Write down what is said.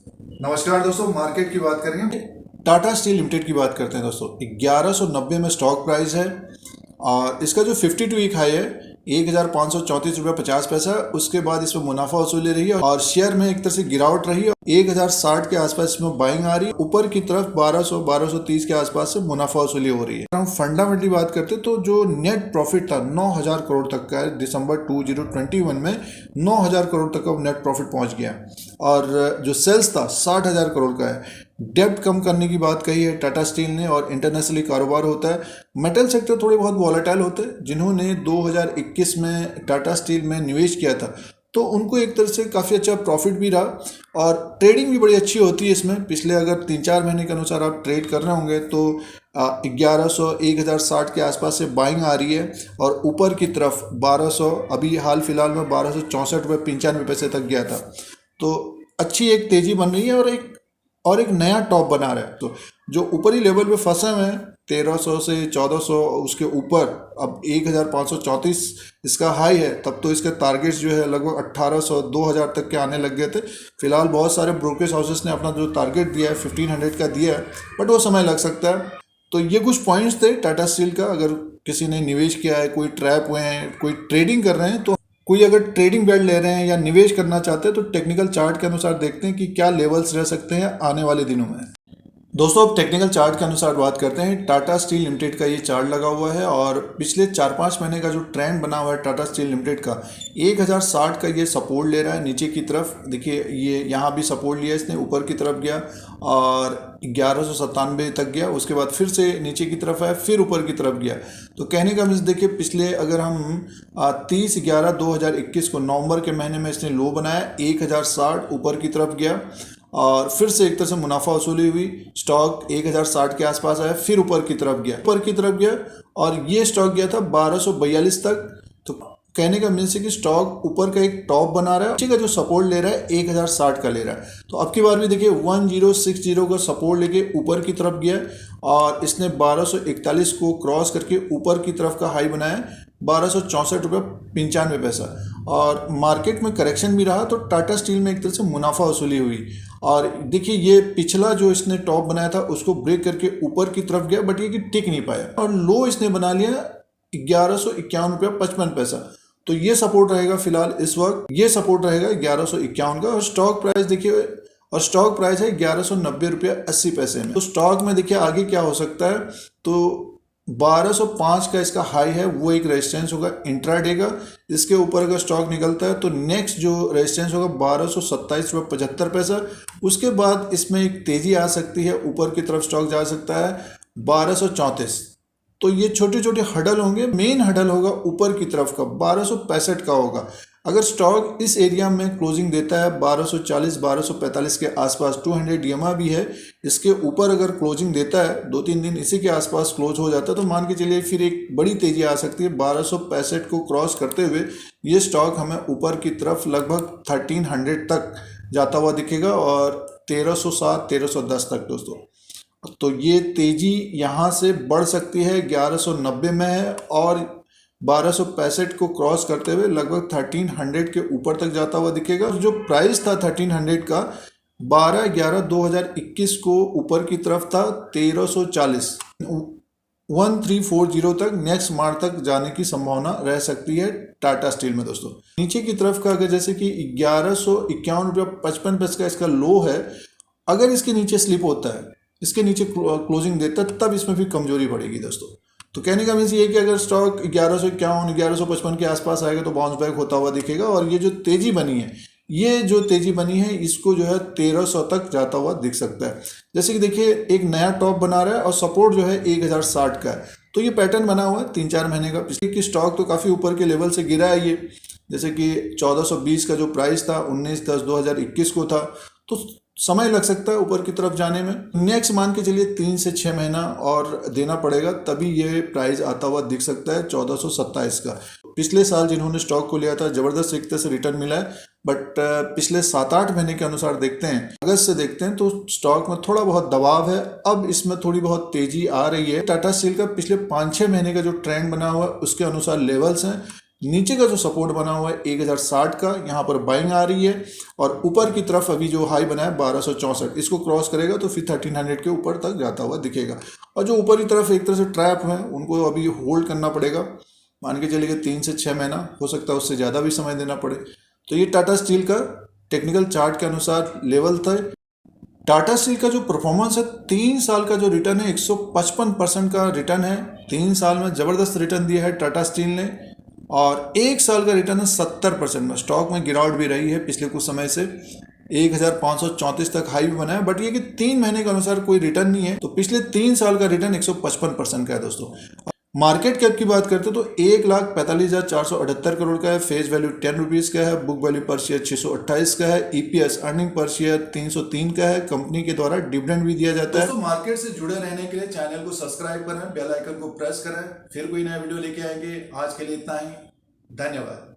नमस्कार दोस्तों, मार्केट की बात करेंगे। टाटा स्टील लिमिटेड की बात करते हैं दोस्तों। 1190 में स्टॉक प्राइस है और इसका जो 52 वीक हाई है 1534 रुपये 50 पैसा। उसके बाद इसमें मुनाफा वसूली रही है और शेयर में एक तरह से गिरावट रही है। 1060 के आसपास इसमें बाइंग आ रही है। ऊपर की तरफ 1230 के आसपास से मुनाफा वसूली हो रही है। हम फंडामेंटली बात करते हैं तो जो नेट प्रॉफिट था 9000 करोड़ तक का है। दिसंबर 2021 में 9000 करोड़ तक का नेट प्रॉफिट पहुंच गया और जो सेल्स था 60,000 करोड़ का है। डेब्ट कम करने की बात कही है टाटा स्टील ने और इंटरनेशनली कारोबार होता है। मेटल सेक्टर थोड़े बहुत वॉलेटाइल होते हैं। जिन्होंने 2021 में टाटा स्टील में निवेश किया था तो उनको एक तरह से काफ़ी अच्छा प्रॉफिट भी रहा और ट्रेडिंग भी बड़ी अच्छी होती है इसमें। पिछले अगर 3-4 महीने के अनुसार आप ट्रेड कर रहे होंगे तो 1100 1060 के आसपास से बाइंग आ रही है और ऊपर की तरफ 1200, अभी हाल फिलहाल में 1264 रुपये 95 पैसे तक गया था। तो अच्छी एक तेजी बन रही है और एक नया टॉप बना रहा है। तो जो ऊपरी लेवल पे फंसे हुए हैं 1300 से 1400, उसके ऊपर अब 1534 इसका हाई है। तब तो इसके टारगेट्स जो है लगभग 1800 2000 तक के आने लग गए थे। फिलहाल बहुत सारे ब्रोकरेज हाउसेस ने अपना जो टारगेट दिया है 1500 का दिया है, बट वो समय लग सकता है। तो ये कुछ पॉइंट्स थे टाटा स्टील का। अगर किसी ने निवेश किया है, कोई ट्रैप हुए हैं, कोई ट्रेडिंग कर रहे हैं, तो कोई अगर ट्रेडिंग बेट ले रहे हैं या निवेश करना चाहते हैं तो टेक्निकल चार्ट के अनुसार देखते हैं कि क्या लेवल्स रह सकते हैं आने वाले दिनों में। दोस्तों अब टेक्निकल चार्ट के अनुसार बात करते हैं। टाटा स्टील लिमिटेड का ये चार्ट लगा हुआ है और पिछले 4-5 महीने का जो ट्रेंड बना हुआ है टाटा स्टील लिमिटेड का 1060 का ये सपोर्ट ले रहा है नीचे की तरफ। देखिए ये यहाँ भी सपोर्ट लिया इसने, ऊपर की तरफ गया और 1197 तक गया। उसके बाद फिर से नीचे की तरफ आया, फिर ऊपर की तरफ गया। तो कहने का मीन्स देखिए पिछले अगर हम 30/11/2021 को नवंबर के महीने में इसने लो बनाया 1060, ऊपर की तरफ गया और फिर से एक तरह से मुनाफा वसूली हुई। स्टॉक 1060 के आसपास आया, फिर ऊपर की तरफ गया और ये स्टॉक गया था 1242 तक। तो कहने का मीन्स है कि स्टॉक ऊपर का एक टॉप बना रहा है, उसी का जो सपोर्ट ले रहा है 1060 का ले रहा है। तो अब की बार भी देखिए 1060 का सपोर्ट लेके ऊपर की तरफ गया और इसने 1241 को क्रॉस करके ऊपर की तरफ का हाई बनाया 1264 रुपये 95 पैसा। और मार्केट में करेक्शन भी रहा तो टाटा स्टील में एक तरह से मुनाफा वसूली हुई। और देखिए ये पिछला जो इसने टॉप बनाया था उसको ब्रेक करके ऊपर की तरफ गया, बट ये कि टिक नहीं पाया और लो इसने बना लिया 1151 रुपये 55 पैसा। तो ये सपोर्ट रहेगा फिलहाल इस वक्त, ये सपोर्ट रहेगा 1151 का। और स्टॉक प्राइस देखिए, और स्टॉक प्राइस है 1190 रुपये 80 पैसे में। तो स्टॉक में देखिए आगे क्या हो सकता है, तो 1205 का इसका हाई है, वो एक रेजिस्टेंस होगा इंट्राडे का। इसके ऊपर अगर स्टॉक निकलता है तो नेक्स्ट जो रेजिस्टेंस होगा 1227 रुपये 75 पैसा। उसके बाद इसमें एक तेजी आ सकती है, ऊपर की तरफ स्टॉक जा सकता है 1234। तो ये छोटे छोटे हडल होंगे। मेन हडल होगा ऊपर की तरफ का 1265 का होगा। अगर स्टॉक इस एरिया में क्लोजिंग देता है 1240 1245 के आसपास, 200 DMA भी है, इसके ऊपर अगर क्लोजिंग देता है 2-3 दिन इसी के आसपास क्लोज हो जाता है तो मान के चलिए फिर एक बड़ी तेजी आ सकती है। 1265 को क्रॉस करते हुए ये स्टॉक हमें ऊपर की तरफ लगभग 1300 तक जाता हुआ दिखेगा और 1307 1310 तक दोस्तों। तो ये तेजी यहाँ से बढ़ सकती है, 1190 में है और 1265 को क्रॉस करते हुए लगभग 1300 के ऊपर तक जाता हुआ दिखेगा। जो प्राइस था 1300 का 12/11/2021 को ऊपर की तरफ था 1340, 1340 तक नेक्स्ट मार्च तक जाने की संभावना रह सकती है टाटा स्टील में दोस्तों। नीचे की तरफ का अगर जैसे कि 1151 रुपये 55 पैसे का इसका लो है, अगर इसके नीचे स्लिप होता है, इसके नीचे क्लोजिंग देता है, तब इसमें भी कमजोरी बढ़ेगी दोस्तों। तो कहने का मीन्स ये कि अगर स्टॉक 1151 1155 के आसपास आएगा तो बाउंस बैक होता हुआ दिखेगा और ये जो तेजी बनी है इसको जो है 1300 तक जाता हुआ दिख सकता है। जैसे कि देखिए एक नया टॉप बना रहा है और सपोर्ट जो है 1060 का है। तो ये पैटर्न बना हुआ है 3-4 महीने का। पिछले की स्टॉक तो काफ़ी ऊपर के लेवल से गिरा है ये, जैसे कि 1420 का जो प्राइस था 19/10/2021 को था। तो समय लग सकता है ऊपर की तरफ जाने में। नेक्स्ट मान के चलिए 3 से 6 महीना और देना पड़ेगा, तभी ये प्राइस आता हुआ दिख सकता है 1427 का। पिछले साल जिन्होंने स्टॉक को लिया था जबरदस्त एक तरह से रिटर्न मिला है, बट पिछले 7-8 महीने के अनुसार देखते हैं, अगस्त से देखते हैं तो स्टॉक में थोड़ा बहुत दबाव है। अब इसमें थोड़ी बहुत तेजी आ रही है। टाटा स्टील का पिछले 5-6 महीने का जो ट्रेंड बना हुआ है उसके अनुसार लेवल्स हैं नीचे का जो सपोर्ट बना हुआ है 1060 का, यहाँ पर बाइंग आ रही है और ऊपर की तरफ अभी जो हाई बना है 1264, इसको क्रॉस करेगा तो फिर 1300 के ऊपर तक जाता हुआ दिखेगा। और जो ऊपर की तरफ एक तरह से ट्रैप है उनको अभी होल्ड करना पड़ेगा, मान के चलिए 3 से 6 महीना, हो सकता है उससे ज़्यादा भी समय देना पड़े। तो ये टाटा स्टील का टेक्निकल चार्ट के अनुसार लेवल था। टाटा स्टील का जो परफॉर्मेंस है, 3 साल का जो रिटर्न है 155% का रिटर्न है। 3 साल में ज़बरदस्त रिटर्न दिया है टाटा स्टील ने और 1 साल का रिटर्न है 70% में। स्टॉक में गिरावट भी रही है पिछले कुछ समय से, 1534 तक हाई भी बना है, बट ये कि 3 महीने के अनुसार कोई रिटर्न नहीं है। तो पिछले 3 साल का रिटर्न 155% का है दोस्तों। मार्केट कैप की बात करते तो 1,45,478 करोड़ का है। फेस वैल्यू 10 रुपीज़ का है। बुक वैल्यू पर शेयर 628 का है। ईपीएस अर्निंग पर शेयर 303 का है। कंपनी के द्वारा डिविडेंड भी दिया जाता है। दोस्तों मार्केट से जुड़े रहने के लिए चैनल को सब्सक्राइब करें, बेल आइकन को प्रेस करें, फिर कोई नया वीडियो लेके आएंगे। आज के लिए इतना ही, धन्यवाद।